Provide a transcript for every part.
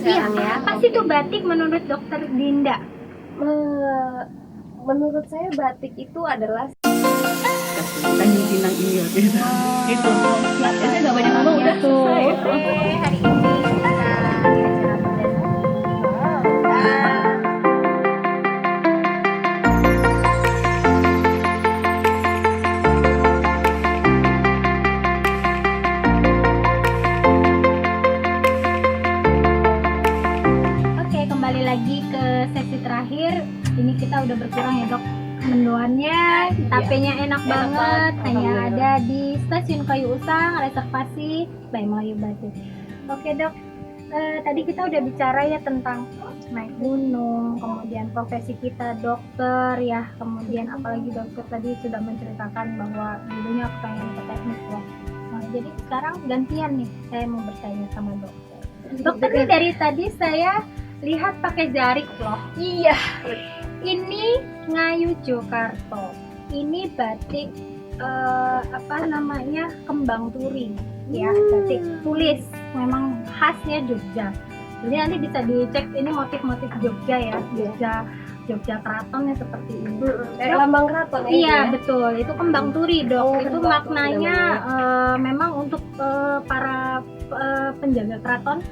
sekarang ya. Apa sih itu batik menurut Dokter Dinda? Menurut saya batik itu adalah Tanjung Pinang ini gitu. Itu. Biasanya nggak banyak ngomong udah selesai. Oke, hari ini kita di acara Oke, kembali lagi ke sesi terakhir. Ini kita udah berkurang ya dok mendoannya, tapenya enak banget. Hanya ada di Stasiun Kayu Usang, reservasi by Melayu Batik. Oke dok, tadi kita udah bicara ya tentang naik gunung, kemudian profesi kita dokter ya, kemudian apalagi dokter tadi sudah menceritakan bahwa dulunya pengen ke teknik ya. Nah, jadi sekarang gantian nih, saya mau bertanya sama dokter. Dokter nih dari tadi saya lihat pakai jarik loh. iya. Ini Ngayu Jogarta. Ini batik apa namanya kembang turi ya, batik tulis memang khasnya Jogja. Jadi nanti bisa dicek ini motif-motif Jogja ya, Jogja keratonnya seperti ini. Kayak lambang keraton ya. Iya betul, itu kembang turi dok. Oh, Itu kembang maknanya turi memang untuk para penjaga keraton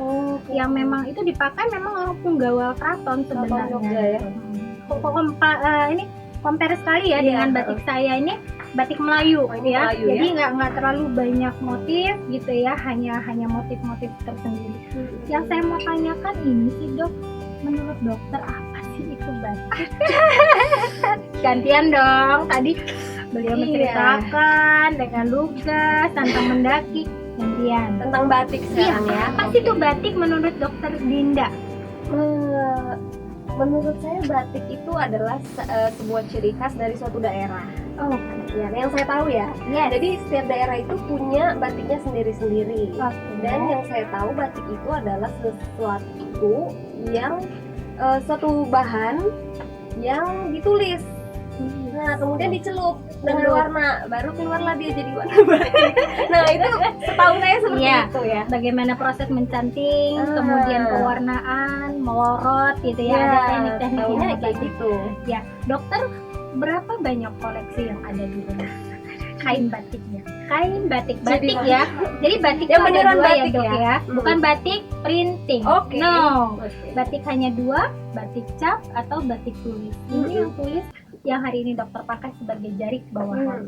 yang memang itu dipakai memang orang penggawa keraton sebenarnya. Jogja ya. Ini compare sekali ya dengan batik saya ini batik Melayu ini ya. Melayu, Jadi nggak terlalu banyak motif gitu ya, hanya motif-motif tersendiri. Yang saya mau tanyakan ini sih dok, menurut dokter apa sih itu batik? Gantian dong, tadi beliau menceritakan dengan lugas tentang mendaki, gantian Tentang batik sekarang ya. apa sih itu batik menurut dokter Dinda? Menurut saya batik itu adalah sebuah ciri khas dari suatu daerah. Oh, Ya, yang saya tahu ya. yes. Jadi setiap daerah itu punya batiknya sendiri-sendiri. Oke. Dan yang saya tahu batik itu adalah sesuatu yang suatu bahan yang ditulis. Nah, kemudian dicelup dengan Celup. warna, baru keluarlah dia jadi warna batik. Nah, itu setahu saya seperti Iya. itu ya. Bagaimana proses mencanting, Ah. kemudian pewarnaan, melorot gitu ya, ada teknik-teknik taunya yang kayak batik. gitu. Ya, dokter berapa banyak koleksi yang ada di rumah? Kain batiknya. Kain batik Jadi, ya. Jadi batik yang itu ada beneran dua batik dok ya? ya. Bukan batik printing. Oke. No. Oke. Batik hanya dua, batik cap atau batik tulis. Ini yang tulis yang hari ini dokter pakai sebagai jarik bawahan.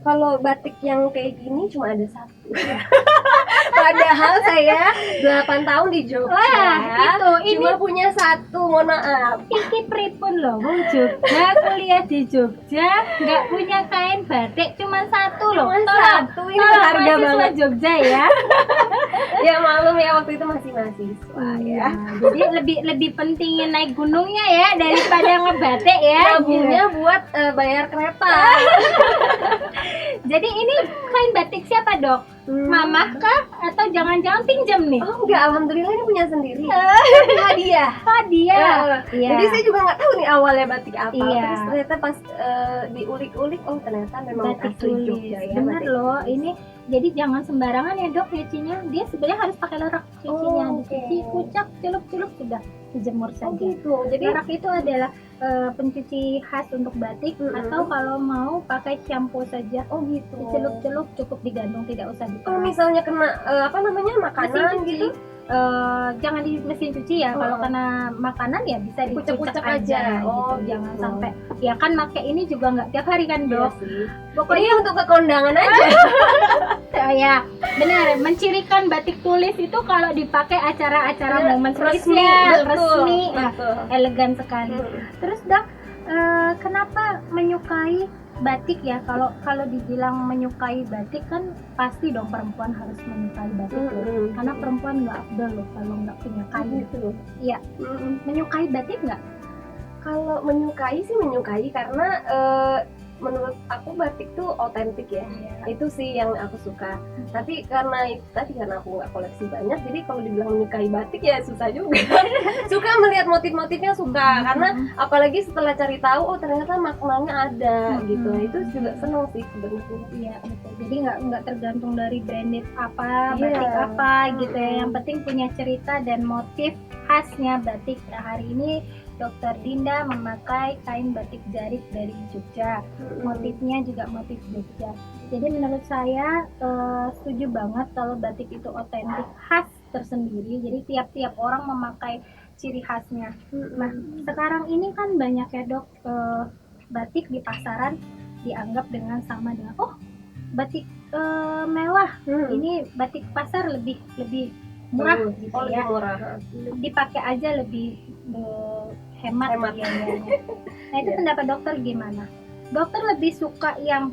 Kalau batik yang kayak gini cuma ada satu. Padahal saya 8 tahun di Jogja. Wah, itu ini Cuma punya satu, mohon maaf. iki pripun loh, wong Jogja kuliah di Jogja nggak punya kain batik cuma satu loh. Cuma Tolong, satu, ini tolong berharga mahasiswa banget. Jogja ya. Ya malum ya, waktu itu masih mahasiswa ya. Jadi lebih pentingin naik gunungnya ya daripada ngebatik ya. Nabungnya buat bayar kereta. Jadi ini kain batik siapa dok? Mamah kah? Atau jangan-jangan pinjam nih? Oh enggak, alhamdulillah ini punya sendiri. Tapi hadiah. Oh dia. Iya. Jadi saya juga nggak tahu nih awalnya batik apa. Iya. Terus ternyata pas diulik-ulik, oh ternyata memang batik asli tulis. Jogja ya. Bener batik. loh, ini jadi jangan sembarangan ya dok nyucinya. Dia sebenarnya harus pakai lerak cucinya. Oh, oke. Dicuci, kucak, celup-celup sudah dijemur Oh saja. gitu. Jadi Lerak itu adalah pencuci khas untuk batik, atau kalau mau pakai shampoo saja. oh gitu. Dicelup-celup cukup digantung, tidak usah Kalau diperas. misalnya kena apa namanya Mesin makanan cuci. gitu, Jangan di mesin cuci ya. Kalau kena makanan ya bisa dikucek Kucek-kucek aja. aja. Oh, gitu. Jangan gitu. sampai. Ya kan pakai ini juga nggak tiap hari kan dok. sih. Pokoknya Ini untuk ke kondangan aja. ya benar, mencirikan batik tulis itu kalau dipakai acara-acara momen spesial, resmi, nah, betul. elegan sekali. Terus dok, kenapa menyukai batik ya? Kalau dibilang menyukai batik kan pasti dong perempuan harus menyukai batik loh. Karena perempuan nggak afdal loh kalau nggak punya kain. gitu. Iya, menyukai batik nggak? Kalau menyukai sih menyukai karena menurut aku batik tuh otentik ya. Iya. Itu sih yang aku suka. Tapi karena aku nggak koleksi banyak, jadi kalau dibilang menyukai batik ya susah juga. Suka melihat motif-motifnya suka, karena apalagi setelah cari tahu, oh ternyata maknanya ada gitu. Itu juga seneng sih sebenarnya. Iya betul. Jadi nggak tergantung dari branded apa, Iya. batik apa gitu ya. Yang penting punya cerita dan motif khasnya batik. Nah, hari ini Dokter Dinda memakai kain batik jarik dari Jogja. Motifnya juga motif Jogja. Jadi menurut saya setuju banget kalau batik itu otentik, khas tersendiri. Jadi tiap-tiap orang memakai ciri khasnya. Nah, sekarang ini kan banyak ya dok, batik di pasaran dianggap dengan sama dengan batik mewah. Ini batik pasar lebih murah gitu Oh, ya. lebih murah. Dipakai aja lebih hemat Hemat. biayanya. Nah itu Iya. pendapat dokter gimana? Dokter lebih suka yang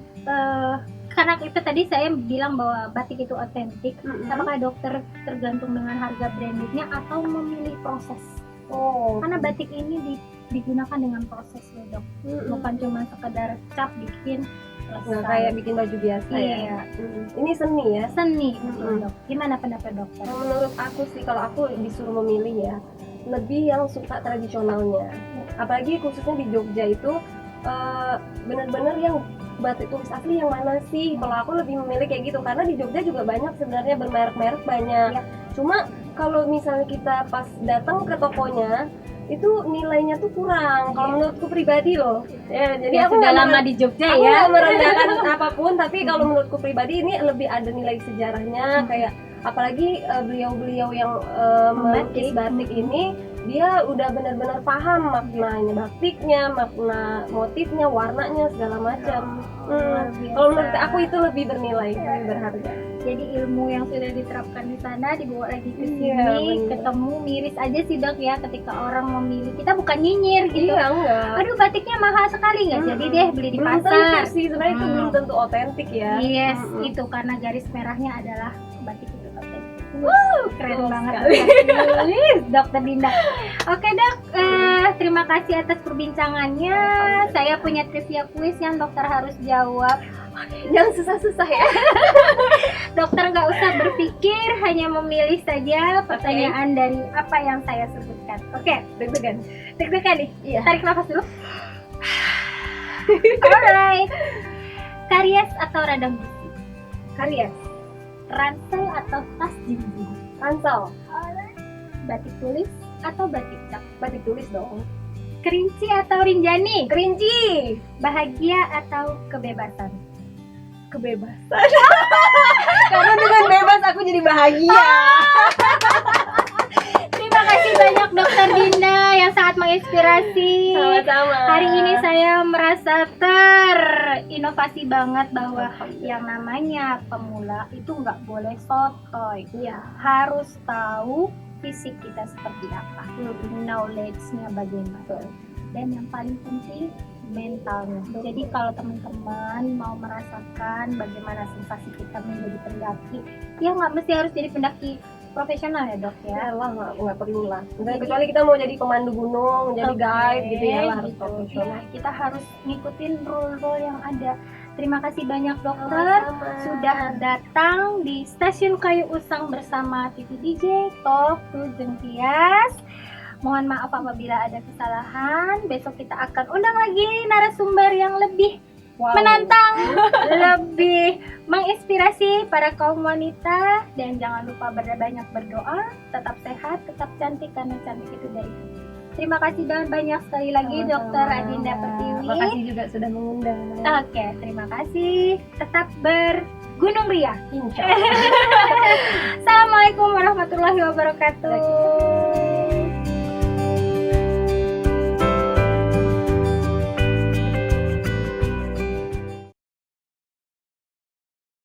karena itu tadi saya bilang bahwa batik itu otentik. Apakah dokter tergantung dengan harga brandednya atau memilih proses? Oh, Karena batik ini digunakan dengan proses ya dok, bukan cuma sekedar cap bikin nggak selesai. kayak bikin baju biasa ya. Iya, Ini seni ya. seni betul, dok. Gimana pendapat dokter? Menurut aku sih, kalau aku disuruh memilih ya, lebih yang suka tradisionalnya. Apalagi khususnya di Jogja itu benar-benar yang batik tulis asli yang mana sih? Kalau aku lebih memilih kayak gitu, karena di Jogja juga banyak sebenarnya, bermerek-merek banyak. Iya. Cuma kalau misalnya kita pas datang ke tokonya, itu nilainya tuh kurang. Kalau menurutku pribadi loh. Ya, jadi aku sudah nggak lama mer- di Jogja aku ya. nggak merendahkan apapun, tapi kalau menurutku pribadi ini lebih ada nilai sejarahnya. Kayak apalagi beliau-beliau yang melukis batik ini, dia udah benar-benar paham maknanya batiknya, makna motifnya, warnanya, segala macam. Luar biasa. Kalau menurut aku itu lebih bernilai, lebih berharga. Jadi ilmu yang sudah diterapkan di sana dibawa lagi ke sini, Iya, bener. ketemu miris aja sih dok ya, ketika orang memilih, kita bukan nyinyir gitu. Iya, enggak. Aduh batiknya mahal sekali, nggak jadi deh beli di Belum pasar. tentu sih, sebenarnya itu belum tentu otentik ya. Yes, Mm-mm. itu karena garis merahnya adalah batik itu otentik. Keren betul banget sekali. Dokter Dinda. Oke dok, terima kasih atas perbincangannya. Saya punya trivia quiz yang dokter harus jawab. Jangan susah-susah ya. Dokter nggak usah berpikir, hanya memilih saja pertanyaan dari apa yang saya sebutkan. Oke, Deg-degan. deg-degan nih. Iya. Tarik nafas dulu. Alright. Karies atau radang besi? Karies, Ransel atau tas jinjing? ransel, Batik tulis atau batik cap? batik tulis dong. Kerinci atau rinjani? Kerinci, Bahagia atau kebebasan? kebebasan. Karena dengan bebas aku jadi bahagia. Terima kasih banyak Dokter Dinda yang sangat menginspirasi. Sama-sama. Hari ini saya merasa terinovasi banget bahwa yang namanya pemula itu nggak boleh sotoy. Iya. Harus tahu fisik kita seperti apa, knowledge-nya bagaimana. Dan yang paling penting mentalnya. Jadi kalau teman-teman mau merasakan bagaimana sensasi kita menjadi pendaki, ya nggak mesti harus jadi pendaki profesional ya dok ya. Ya lah, nggak perlu lah. Kecuali kita mau jadi pemandu gunung, jadi Oke, guide gitu ya lah, harus gitu. profesional. Ya, kita harus ngikutin rule-rule yang ada. Terima kasih banyak dokter Sama-sama. sudah datang di Stasiun Kayu Usang bersama TV DJ Talk to Jengkias. Mohon maaf apabila ada kesalahan. Besok kita akan undang lagi narasumber yang lebih Wow. menantang, lebih menginspirasi para kaum wanita. Dan jangan lupa banyak berdoa, tetap sehat, tetap cantik karena cantik itu dari hati. Terima kasih banyak sekali lagi Sama-sama. Dokter Adinda Pertiwi. Makasih juga sudah mengundang. Oke, terima kasih. Tetap bergunung ria. Insya Allah. Assalamualaikum warahmatullahi wabarakatuh.